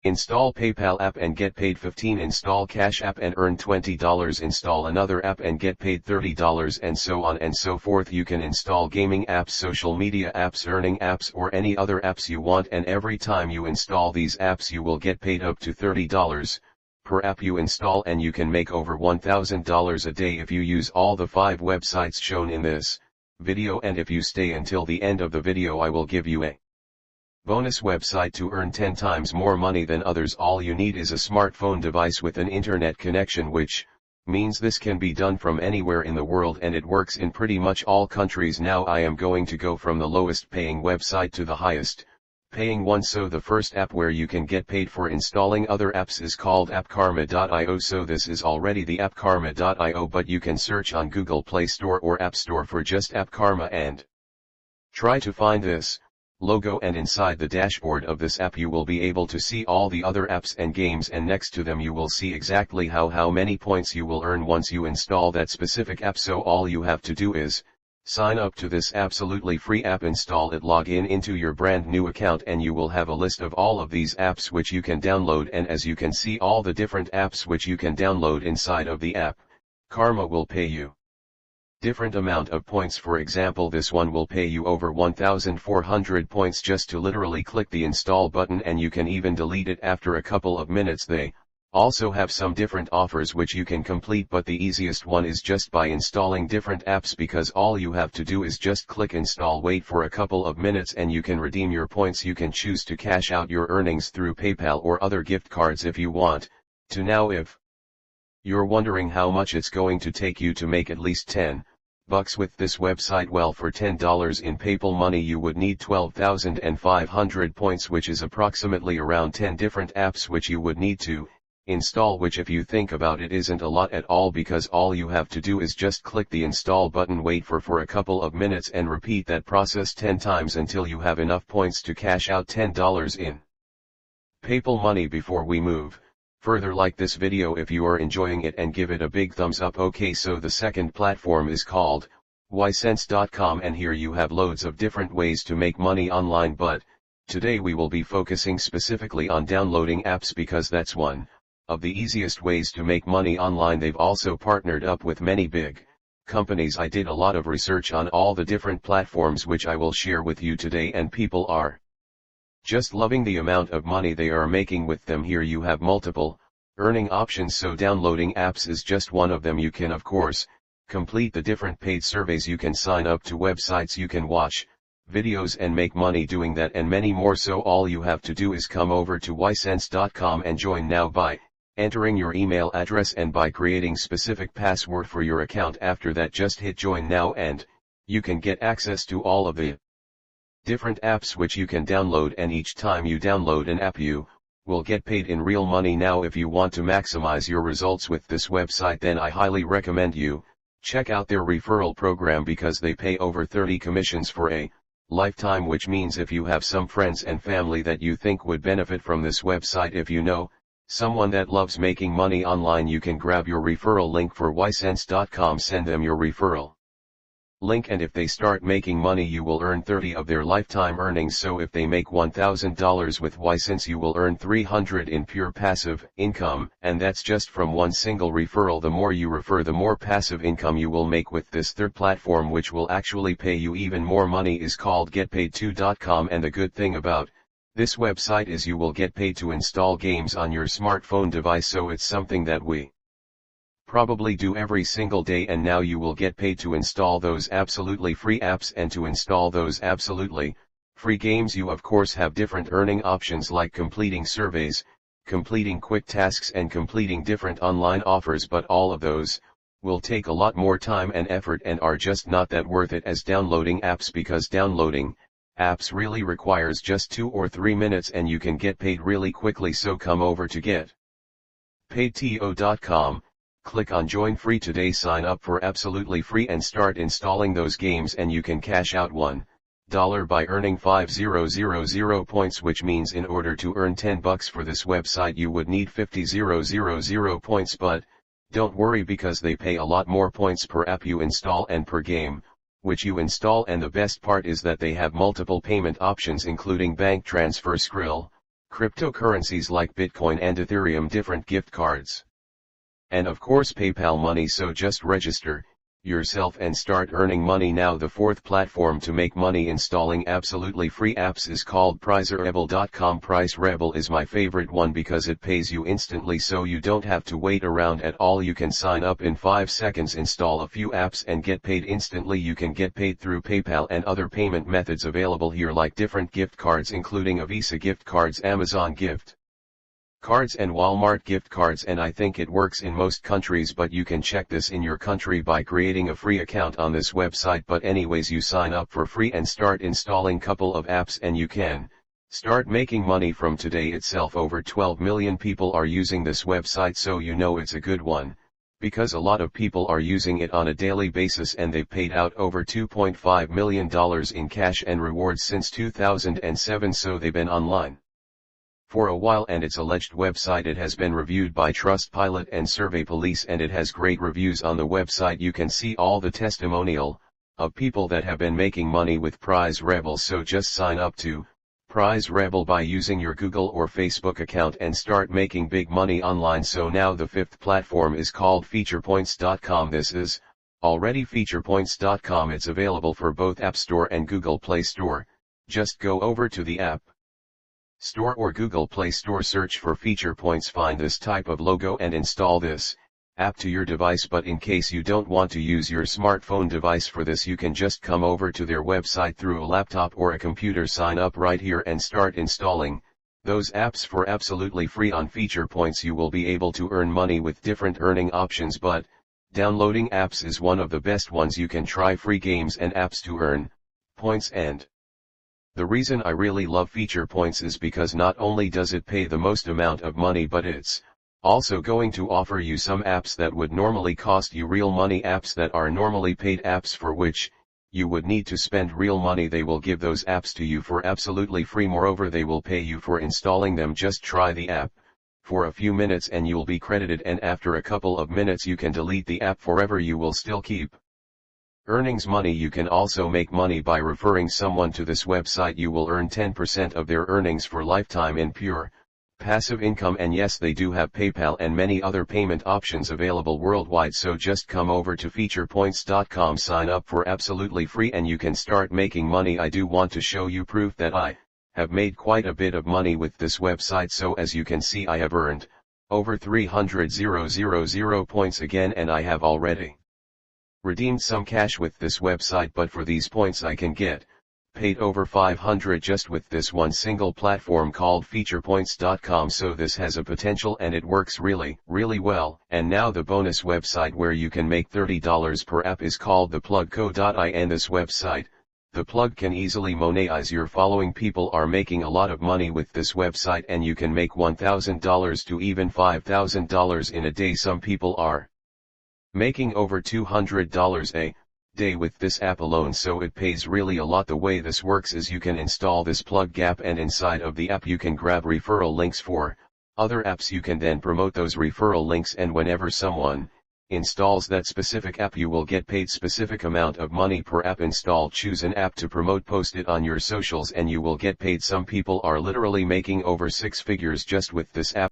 Install PayPal app and get paid $15. Install Cash App and earn $20. Install another app and get paid $30, and so on and so forth. You can install gaming apps, social media apps, earning apps, or any other apps you want, and every time you install these apps you will get paid up to $30 per app you install, and you can make over $1,000 a day if you use all the 5 websites shown in this video. And if you stay until the end of the video, I will give you a bonus website to earn 10 times more money than others. All you need is a smartphone device with an internet connection, which means this can be done from anywhere in the world, and it works in pretty much all countries. Now I am going to go from the lowest paying website to the highest paying one. So the first app where you can get paid for installing other apps is called appkarma.io. So this is already the appkarma.io, but you can search on Google Play Store or App Store for just AppKarma and try to find this logo, and inside the dashboard of this app you will be able to see all the other apps and games, and next to them you will see exactly how many points you will earn once you install that specific app. So all you have to do is sign up to this absolutely free app, install it, log in into your brand new account, and you will have a list of all of these apps which you can download. And as you can see, all the different apps which you can download inside of the app, Karma will pay you different amount of points. For example, this one will pay you over 1,400 points just to literally click the install button, and you can even delete it after a couple of minutes. They also have some different offers which you can complete, but the easiest one is just by installing different apps, because all you have to do is just click install, wait for a couple of minutes, and you can redeem your points. You can choose to cash out your earnings through PayPal or other gift cards if you want to. Now if you're wondering how much it's going to take you to make at least $10 with this website, well, for $10 in PayPal money you would need 12,500 points, which is approximately around 10 different apps which you would need to install, which if you think about it isn't a lot at all, because all you have to do is just click the install button, wait for a couple of minutes, and repeat that process 10 times until you have enough points to cash out $10 in PayPal money. Before we move further, like this video if you are enjoying it and give it a big thumbs up. Okay, so the second platform is called ysense.com, and here you have loads of different ways to make money online, but today we will be focusing specifically on downloading apps because that's one of the easiest ways to make money online. They've also partnered up with many big companies. I did a lot of research on all the different platforms which I will share with you today, and people are just loving the amount of money they are making with them. Here you have multiple earning options, so downloading apps is just one of them. You can of course complete the different paid surveys, you can sign up to websites, you can watch videos and make money doing that, and many more. So all you have to do is come over to ysense.com and join now by entering your email address and by creating specific password for your account. After that, just hit join now and you can get access to all of the different apps which you can download, and each time you download an app you will get paid in real money. Now if you want to maximize your results with this website, then I highly recommend you check out their referral program, because they pay over 30 commissions for a lifetime, which means if you have some friends and family that you think would benefit from this website, if you know someone that loves making money online, you can grab your referral link for ysense.com, send them your referral link, and if they start making money you will earn 30 of their lifetime earnings. So if they make $1,000 with ysense, you will earn 300 in pure passive income, and that's just from one single referral. The more you refer, the more passive income you will make. With this third platform, which will actually pay you even more money, is called getpaid2.com, and the good thing about this website is you will get paid to install games on your smartphone device. So it's something that we probably do every single day, and now you will get paid to install those absolutely free apps, and to install those absolutely free games you of course have different earning options like completing surveys, completing quick tasks, and completing different online offers, but all of those will take a lot more time and effort and are just not that worth it as downloading apps, because downloading apps really requires just 2 or 3 minutes and you can get paid really quickly. So come over to getpaid2.com. Click on join free today, sign up for absolutely free and start installing those games, and you can cash out $1 by earning 5,000 points, which means in order to earn $10 for this website you would need 50,000 points, but don't worry, because they pay a lot more points per app you install and per game which you install, and the best part is that they have multiple payment options including bank transfer, Skrill, cryptocurrencies like Bitcoin and Ethereum, different gift cards, and of course PayPal money. So just register yourself and start earning money now. The fourth platform to make money installing absolutely free apps is called PriceRebel.com. PriceRebel is my favorite one because it pays you instantly, so you don't have to wait around at all. You can sign up in 5 seconds, install a few apps and get paid instantly. You can get paid through PayPal and other payment methods available here, like different gift cards including a Visa gift cards, Amazon gift cards and Walmart gift cards, and I think it works in most countries, but you can check this in your country by creating a free account on this website. But anyways, you sign up for free and start installing couple of apps and you can start making money from today itself. Over 12 million people are using this website, so you know it's a good one, because a lot of people are using it on a daily basis and they've paid out over $2.5 million in cash and rewards since 2007, so they've been online for a while, and its alleged website, it has been reviewed by Trustpilot and Survey Police, and it has great reviews on the website. You can see all the testimonial of people that have been making money with PriceRebel. So just sign up to PriceRebel by using your Google or Facebook account and start making big money online. So now the fifth platform is called FeaturePoints.com. This is already FeaturePoints.com. It's available for both App Store and Google Play Store. Just go over to the App Store or Google Play Store, search for FeaturePoints, find this type of logo and install this app to your device. But in case you don't want to use your smartphone device for this, you can just come over to their website through a laptop or a computer, sign up right here and start installing those apps for absolutely free on FeaturePoints. You will be able to earn money with different earning options, but downloading apps is one of the best ones. You can try free games and apps to earn points, and the reason I really love FeaturePoints is because not only does it pay the most amount of money, but it's also going to offer you some apps that would normally cost you real money, apps that are normally paid apps for which you would need to spend real money. They will give those apps to you for absolutely free. Moreover, they will pay you for installing them. Just try the app for a few minutes and you'll be credited, and after a couple of minutes you can delete the app forever. You will still keep earnings money. You can also make money by referring someone to this website. You will earn 10% of their earnings for lifetime in pure passive income. And yes, they do have PayPal and many other payment options available worldwide. So just come over to FeaturePoints.com, sign up for absolutely free, and you can start making money. I do want to show you proof that I have made quite a bit of money with this website. So as you can see, I have earned over 300,000 points again, and I have already redeemed some cash with this website. But for these points I can get paid over 500 just with this one single platform called FeaturePoints.com. So this has a potential and it works really well. And now the bonus website where you can make $30 per app is called theplug.co.in. This website, The Plug, can easily monetize your following. People are making a lot of money with this website, and you can make $1,000 to even $5,000 in a day. Some people are making over $200 a day with this app alone, so it pays really a lot. The way this works is you can install this Plug app, and inside of the app you can grab referral links for other apps. You can then promote those referral links, and whenever someone installs that specific app, you will get paid specific amount of money per app installed. Choose an app to promote, post it on your socials, and you will get paid. Some people are literally making over 6 figures just with this app.